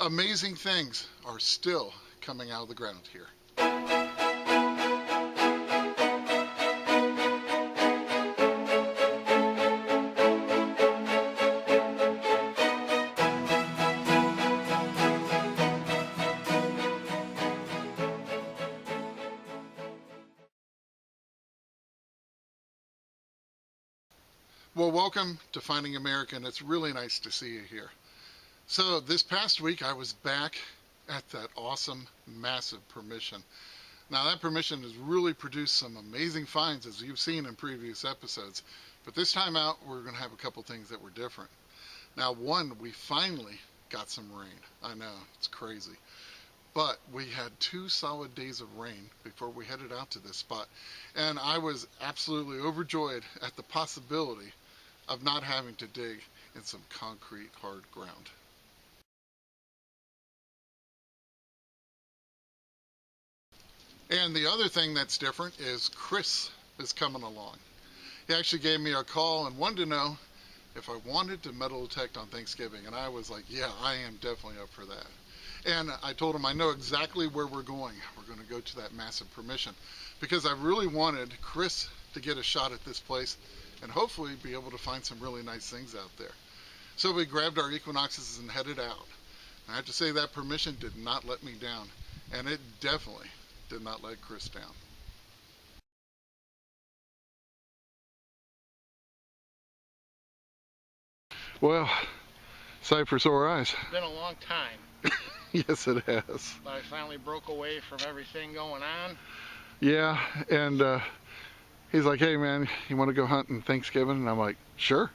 Amazing things are still coming out of the ground here. Well, welcome to Finding America, and it's really nice to see you here. So this past week I was back at that awesome, massive permission. Now that permission has really produced some amazing finds, as you've seen in previous episodes. But this time out, we're going to have a couple things that were different. Now, one, we finally got some rain. I know, it's crazy. But we had 2 solid days of rain before we headed out to this spot. And I was absolutely overjoyed at the possibility of not having to dig in some concrete hard ground. And the other thing that's different is Chris is coming along. He actually gave me a call and wanted to know if I wanted to metal detect on Thanksgiving. And I was like, yeah, I am definitely up for that. And I told him I know exactly where we're going. We're going to go to that massive permission because I really wanted Chris to get a shot at this place and hopefully be able to find some really nice things out there. So we grabbed our Equinoxes and headed out. And I have to say that permission did not let me down, and it definitely did not let Chris down. Well, sight for sore eyes. It's been a long time. Yes, it has. But I finally broke away from everything going on. Yeah, and he's like, hey man, you want to go hunting Thanksgiving? And I'm like, sure.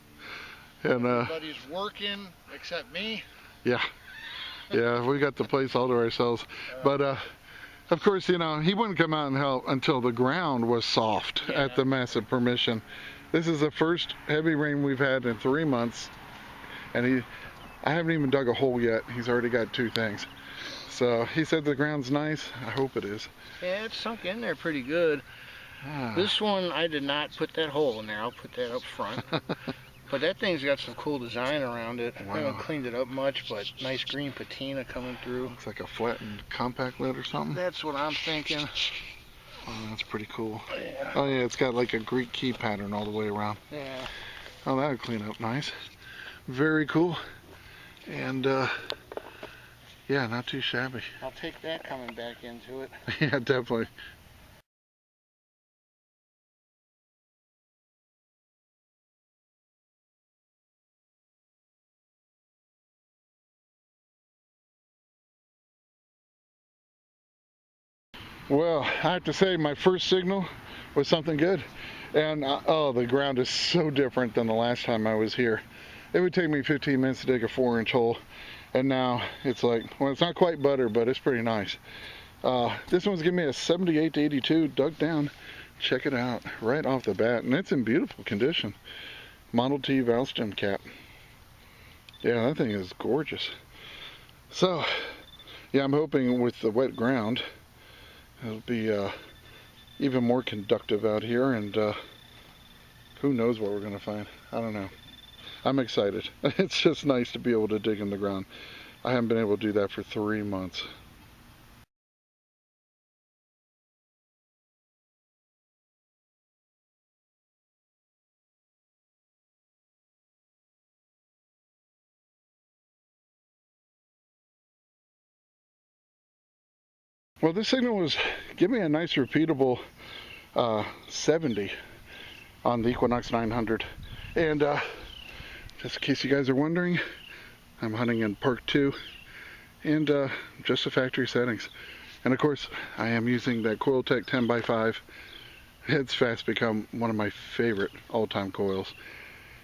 And everybody's working except me. Yeah, we got the place all to ourselves. But of course, you know, he wouldn't come out and help until the ground was soft at the massive permission. This is the first heavy rain we've had in 3 months, and I haven't even dug a hole yet. He's already got 2 things. So he said the ground's nice. I hope it is. Yeah, it's sunk in there pretty good. This one, I did not put that hole in there. I'll put that up front. But that thing's got some cool design around it. Wow. I haven't cleaned it up much, but nice green patina coming through. Looks like a flattened compact lid or something. That's what I'm thinking. Oh, that's pretty cool. Yeah. Oh yeah, it's got like a Greek key pattern all the way around. Yeah. Oh, that'll clean up nice. Very cool. And yeah, not too shabby. I'll take that coming back into it. Yeah, definitely. Well, I have to say my first signal was something good. And oh, the ground is so different than the last time I was here. It would take me 15 minutes to dig a 4-inch hole. And now it's like, well, it's not quite butter, but it's pretty nice. This one's giving me a 78 to 82 dug down. Check it out right off the bat. And it's in beautiful condition. Model T valve stem cap. Yeah, that thing is gorgeous. So, yeah, I'm hoping with the wet ground, it'll be even more conductive out here, and who knows what we're going to find. I don't know. I'm excited. It's just nice to be able to dig in the ground. I haven't been able to do that for 3 months. Well, this signal was giving me a nice repeatable 70 on the Equinox 900. And just in case you guys are wondering, I'm hunting in Park 2 and just the factory settings. And of course, I am using that Coiltek 10x5. It's fast become one of my favorite all-time coils.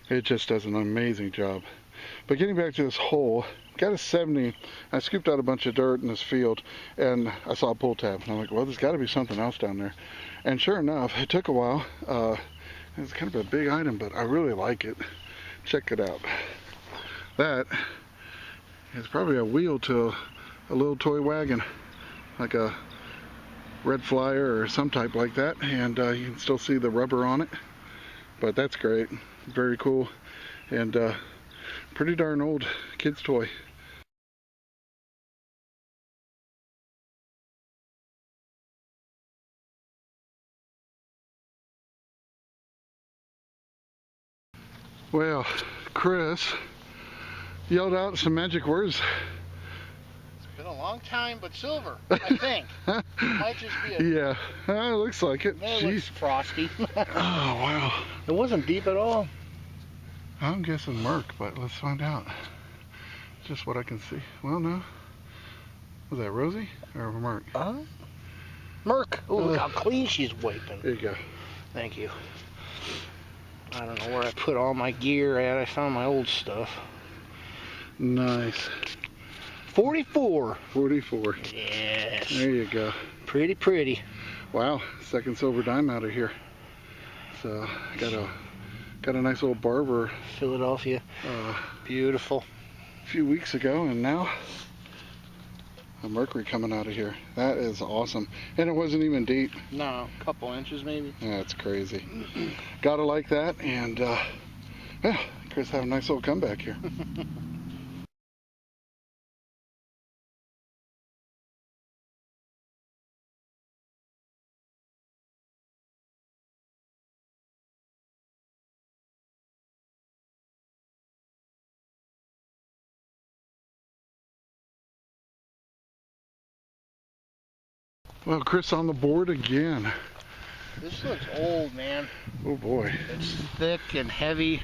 It just does an amazing job. But getting back to this hole, got a 70. I scooped out a bunch of dirt in this field and I saw a pull tab. And I'm like, well, there's got to be something else down there. And sure enough, it took a while. It's kind of a big item, but I really like it. Check it out. That is probably a wheel to a little toy wagon, like a red flyer or some type like that. And you can still see the rubber on it. But that's great. Very cool. And pretty darn old kid's toy. Well, Chris yelled out some magic words. It's been a long time, but silver, I think. It might just be a... Yeah, it looks like it. It looks frosty. Oh, wow. It wasn't deep at all. I'm guessing Merc, but let's find out. Just what I can see. Well, no. Was that Rosie or Merc? Merc. Oh, look how clean she's wiping. There you go. Thank you. I don't know where I put all my gear at. I found my old stuff. Nice. 44. 44. Yes. There you go. Pretty, pretty. Wow, second silver dime out of here. So got a nice little barber. Philadelphia. Beautiful. A few weeks ago, and now a Mercury coming out of here. That is awesome. And it wasn't even deep. No, a couple inches maybe. That's crazy. Gotta like that, and yeah, Chris had a nice little comeback here. Well, Chris on the board again. This looks old, man. Oh boy. It's thick and heavy.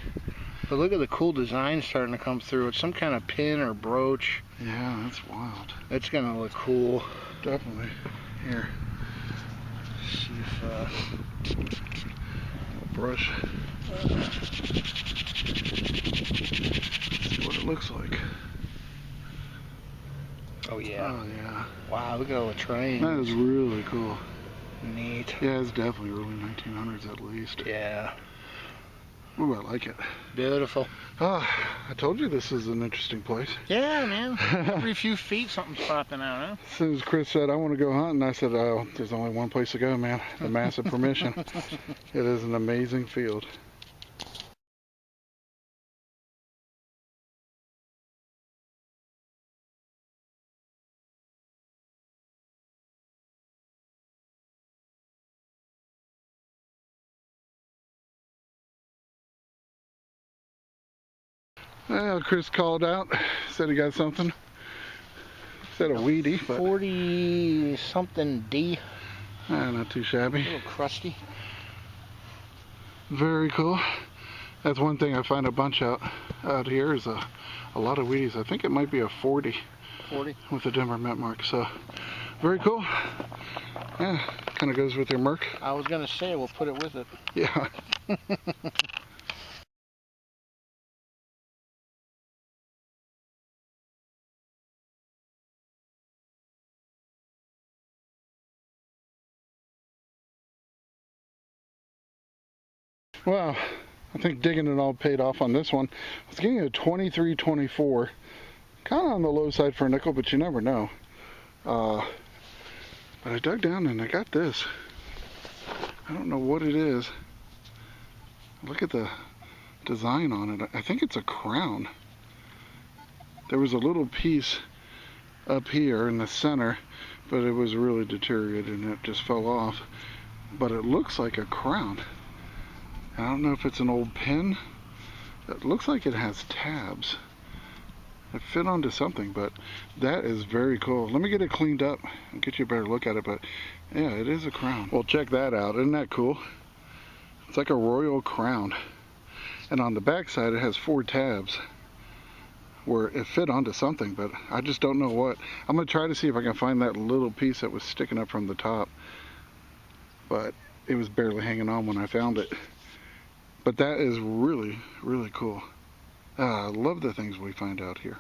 But look at the cool design starting to come through. It's some kind of pin or brooch. Yeah, that's wild. It's gonna look cool. Definitely. Here. See if Brush. See what it looks like. Oh yeah. Oh yeah. Wow, look at all the trains. That is really cool. Neat. Yeah, it's definitely early 1900s at least. Yeah. Ooh, I like it. Beautiful. Ah, I told you this is an interesting place. Yeah, man. Every few feet something's popping out, huh? As soon as Chris said, I want to go hunting, I said, oh, there's only one place to go, man. The massive permission. It is an amazing field. Well, Chris called out, said he got something. Said a Weedie, but 40 something D. Not too shabby. A little crusty. Very cool. That's one thing I find a bunch out here is a lot of Weedies. I think it might be a 40. 40. With a Denver mint mark. So very cool. Yeah, kind of goes with your Merc. I was gonna say we'll put it with it. Yeah. Well, I think digging it all paid off on this one. I was getting a 23.24, kind of on the low side for a nickel, but you never know. But I dug down and I got this. I don't know what it is. Look at the design on it. I think it's a crown. There was a little piece up here in the center, but it was really deteriorated and it just fell off. But it looks like a crown. I don't know if it's an old pin. It looks like it has tabs. It fit onto something, but that is very cool. Let me get it cleaned up and get you a better look at it, but yeah, it is a crown. Well, check that out. Isn't that cool? It's like a royal crown. And on the back side, it has 4 tabs where it fit onto something, but I just don't know what. I'm gonna try to see if I can find that little piece that was sticking up from the top, but it was barely hanging on when I found it. But that is really, really cool. I love the things we find out here.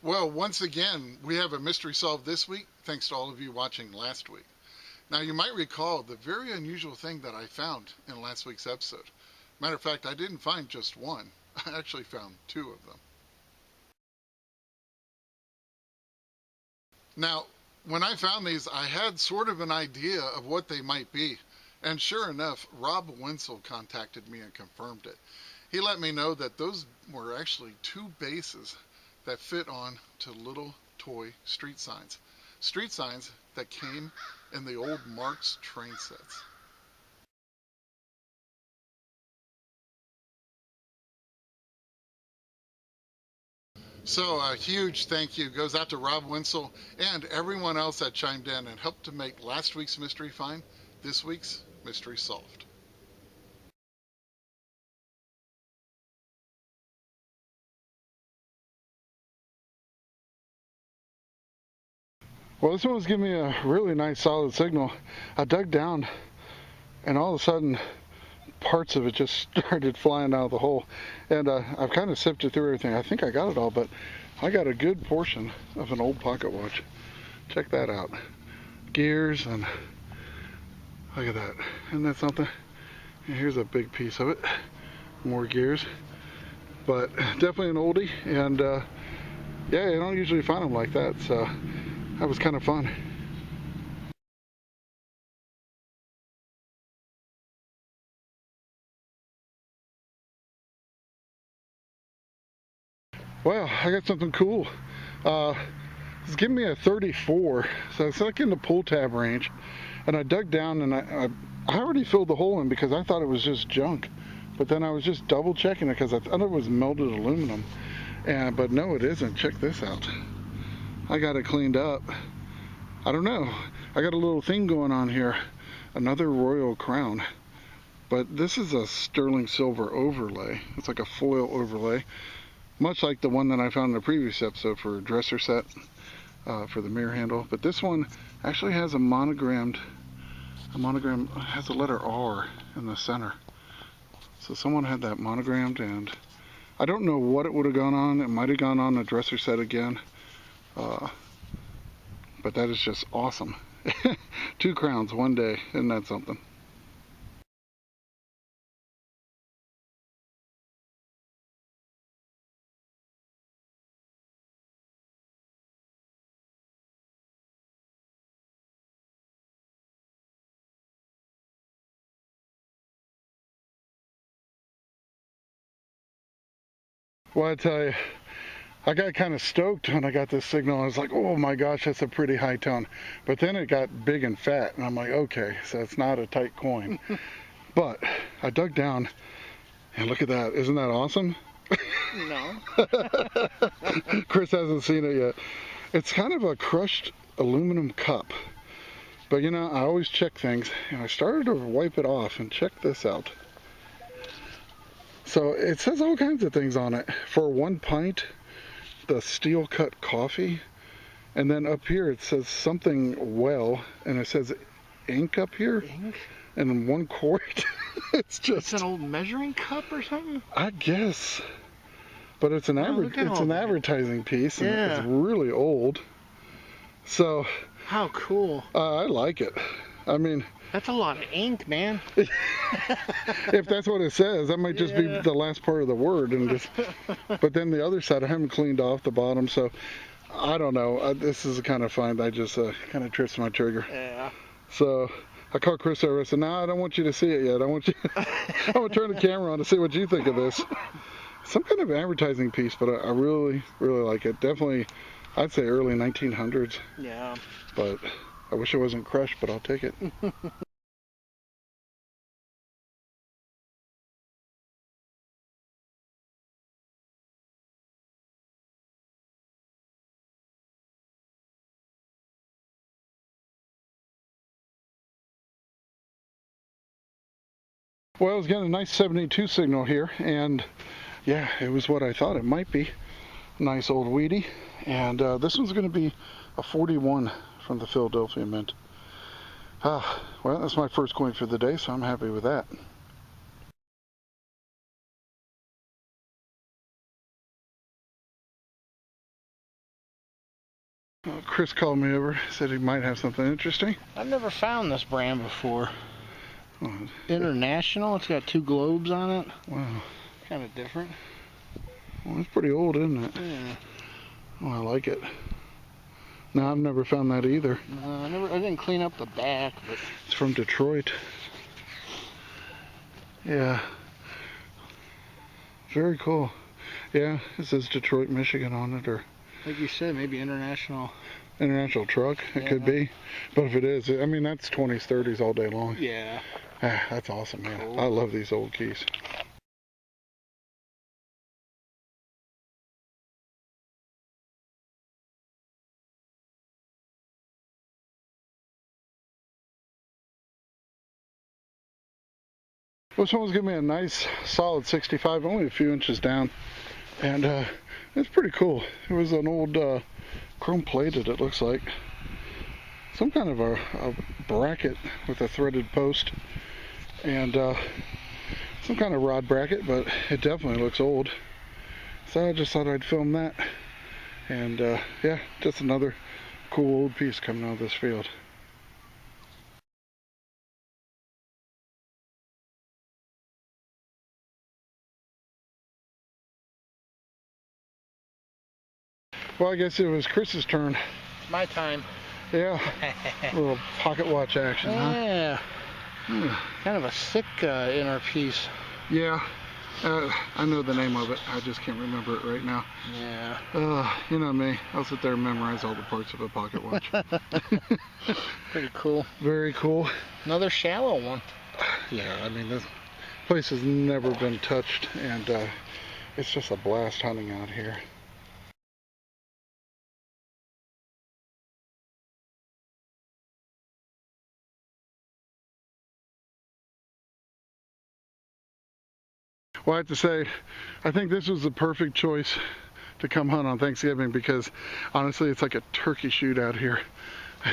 Well, once again, we have a mystery solved this week, thanks to all of you watching last week. Now, you might recall the very unusual thing that I found in last week's episode. Matter of fact, I didn't find just one. I actually found 2 of them. Now, when I found these, I had sort of an idea of what they might be. And sure enough, Rob Wenzel contacted me and confirmed it. He let me know that those were actually 2 bases that fit on to little toy street signs. Street signs that came in the old Marx train sets. So a huge thank you goes out to Rob Wenzel and everyone else that chimed in and helped to make last week's mystery find this week's mystery solved. Well, this one was giving me a really nice solid signal. I dug down and all of a sudden parts of it just started flying out of the hole, and I've kind of sifted through everything. I think I got it all, but I got a good portion of an old pocket watch. Check that out. Gears, and look at that. Isn't that something? And here's a big piece of it. More gears, but definitely an oldie, and yeah, you don't usually find them like that, so that was kind of fun. Well, I got something cool. It's giving me a 34, so it's like in the pull tab range. And I dug down and I already filled the hole in because I thought it was just junk. But then I was just double checking it because I thought it was melted aluminum. But no, it isn't. Check this out. I got it cleaned up. I don't know. I got a little thing going on here. Another royal crown. But this is a sterling silver overlay. It's like a foil overlay. Much like the one that I found in the previous episode for a dresser set for the mirror handle. But this one actually has a monogram has a letter R in the center. So someone had that monogrammed, and I don't know what it would have gone on. It might have gone on a dresser set again. But that is just awesome. 2 crowns one day, isn't that something? Well, I tell you, I got kind of stoked when I got this signal. I was like, oh my gosh, that's a pretty high tone. But then it got big and fat, and I'm like, okay, so it's not a tight coin. But I dug down, and look at that. Isn't that awesome? No. Chris hasn't seen it yet. It's kind of a crushed aluminum cup. But you know, I always check things, and I started to wipe it off, and check this out. So it says all kinds of things on it. For 1 pint, the steel cut coffee, and then up here it says something well, and it says ink up here. Ink? And 1 quart. It's just It's an old measuring cup or something? I guess. But it's an advertising piece, and yeah. It's really old. So how cool. I like it. I mean, that's a lot of ink, man. if that's what it says, that might just be the last part of the word, and just. But then the other side, I haven't cleaned off the bottom, so I don't know. This is a kind of find. I just kind of trips my trigger. Yeah. So I called Chris over. I said, "No, I don't want you to see it yet. I want you. I want to turn the camera on to see what you think of this." Some kind of advertising piece, but I really, really like it. Definitely, I'd say early 1900s. Yeah. But I wish it wasn't crushed, but I'll take it. Well, I was getting a nice 72 signal here, and yeah, it was what I thought it might be. Nice old Weedie, and this one's going to be a 41 from the Philadelphia Mint. Well, that's my first coin for the day, so I'm happy with that. Chris called me over, said he might have something interesting. I've never found this brand before. International, it's got 2 globes on it. Wow. Kind of different. Well, it's pretty old, isn't it? Yeah. Oh, I like it. No, I've never found that either. I didn't clean up the back, but It's from Detroit. Yeah. Very cool. Yeah, it says Detroit, Michigan on it, or like you said, maybe international truck. It could be. But if it is, I mean, that's 20s, 30s all day long. Yeah. Ah, that's awesome, man. Cool. I love these old keys. Well, someone's giving me a nice solid 65, only a few inches down, and it's pretty cool. It was an old chrome plated, it looks like. Some kind of a bracket with a threaded post, and some kind of rod bracket, but it definitely looks old. So I just thought I'd film that, and yeah, just another cool old piece coming out of this field. Well, I guess it was Chris's turn. My time. Yeah, a little pocket watch action, huh? Yeah. Kind of a sick inner piece. Yeah, I know the name of it. I just can't remember it right now. Yeah. You know me. I'll sit there and memorize all the parts of a pocket watch. Pretty cool. Very cool. Another shallow one. Yeah, I mean, this place has never been touched, and it's just a blast hunting out here. Well, I have to say, I think this was the perfect choice to come hunt on Thanksgiving, because honestly, it's like a turkey shoot out here.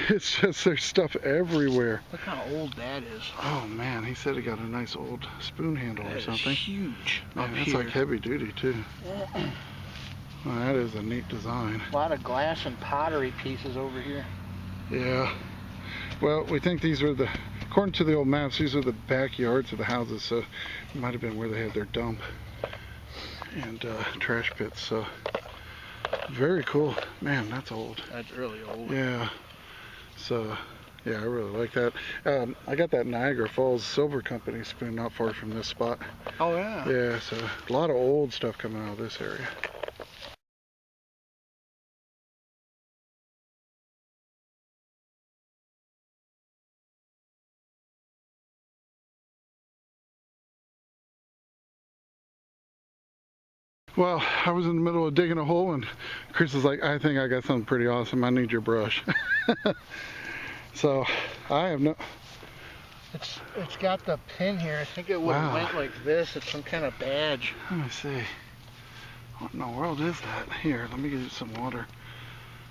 It's just, there's stuff everywhere. Look how old that is. Oh man, he said he got a nice old spoon handle That or something. is huge. Man, up that's here. like heavy duty too. Well, that is a neat design. A lot of glass and pottery pieces over here. Yeah. Well, we think these were the, according to the old maps, these are the backyards of the houses, so it might have been where they had their dump and trash pits. So very cool. Man, that's old. That's really old. Yeah. So yeah, I really like that. I got that Niagara Falls Silver Company spoon not far from this spot. Oh yeah. Yeah, so a lot of old stuff coming out of this area. Well, I was in the middle of digging a hole, and Chris is like, I think I got something pretty awesome. I need your brush. So I have no... It's got the pin here. I think it would have went like this. It's some kind of badge. Let me see. What in the world is that? Here, let me get you some water.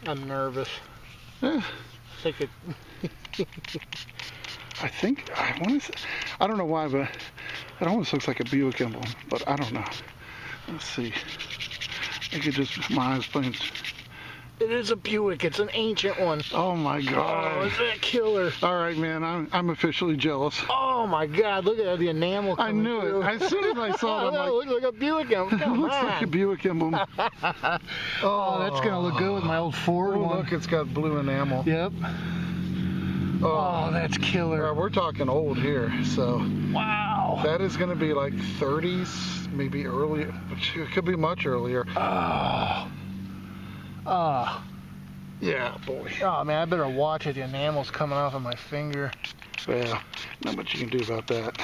I'm nervous. Yeah. I want to say, I don't know why, but it almost looks like a Buick emblem, but I don't know. Let's see. I think it just, my eyes playing. It is a Buick. It's an ancient one. Oh my God. Oh, is that killer? All right, man. I'm officially jealous. Oh my God. Look at the enamel coming I knew through. it. As soon as I saw it, I'm like, it looks like a Buick emblem. it Come looks on. like a Buick emblem. Oh, that's going to look good with my old Ford one. Look, it's got blue enamel. Yep. Oh, that's killer. We're talking old here, so. Wow. That is going to be like 30s, maybe early. It could be much earlier. Oh. Oh. Yeah, boy. Oh, man, I better watch it. The enamel's coming off of my finger. Well, not much you can do about that.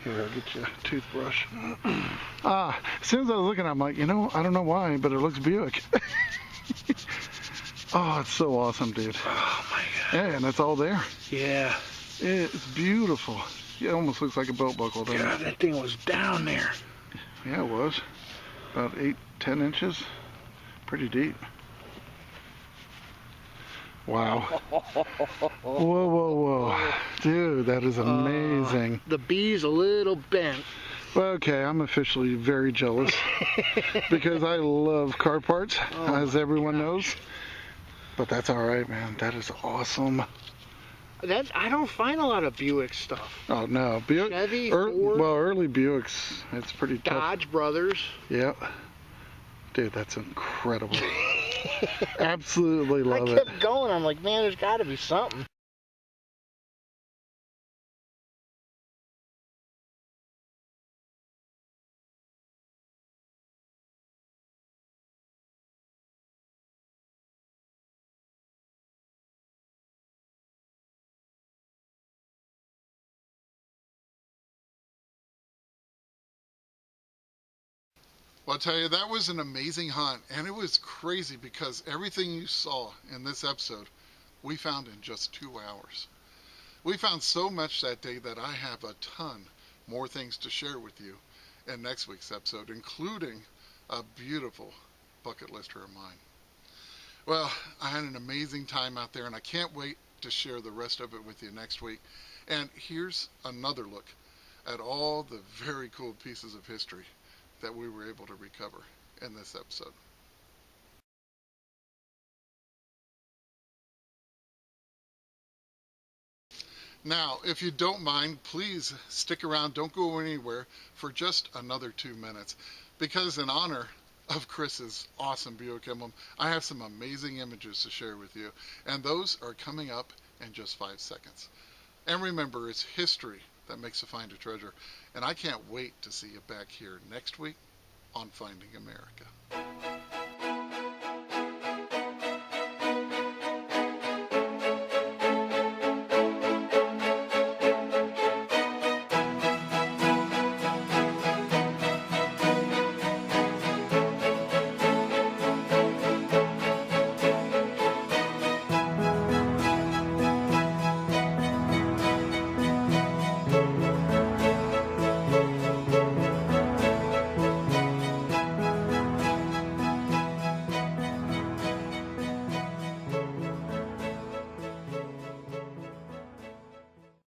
Here, I'll get you a toothbrush. As soon as I was looking, I'm like, you know, I don't know why, but it looks Buick. Oh, it's so awesome, dude. Oh, my God. Yeah, and it's all there. Yeah. It's beautiful. It almost looks like a belt buckle, doesn't God, it? that thing was down there. Yeah, it was. About 8-10 inches. Pretty deep. Wow. Whoa, whoa, whoa. Dude, that is amazing. The B's a little bent. Well, okay, I'm officially very jealous because I love car parts, as everyone knows. But that's all right, man. That is awesome. I don't find a lot of Buick stuff. Oh, no. Buick, Chevy, Ford. Well, early Buicks, it's pretty tough. Dodge Brothers. Yep. Dude, that's incredible. Absolutely love I it. kept going. I'm like, man, there's got to be something. Well, I'll tell you, that was an amazing hunt, and it was crazy because everything you saw in this episode, we found in just 2 hours. We found so much that day that I have a ton more things to share with you in next week's episode, including a beautiful bucket lister of mine. Well, I had an amazing time out there, and I can't wait to share the rest of it with you next week. And here's another look at all the very cool pieces of history that we were able to recover in this episode. Now, if you don't mind, please stick around. Don't go anywhere for just another 2 minutes, because in honor of Chris's awesome Buick emblem, I have some amazing images to share with you, and those are coming up in just 5 seconds. And remember, it's history that makes a find a treasure, and I can't wait to see you back here next week on Finding America.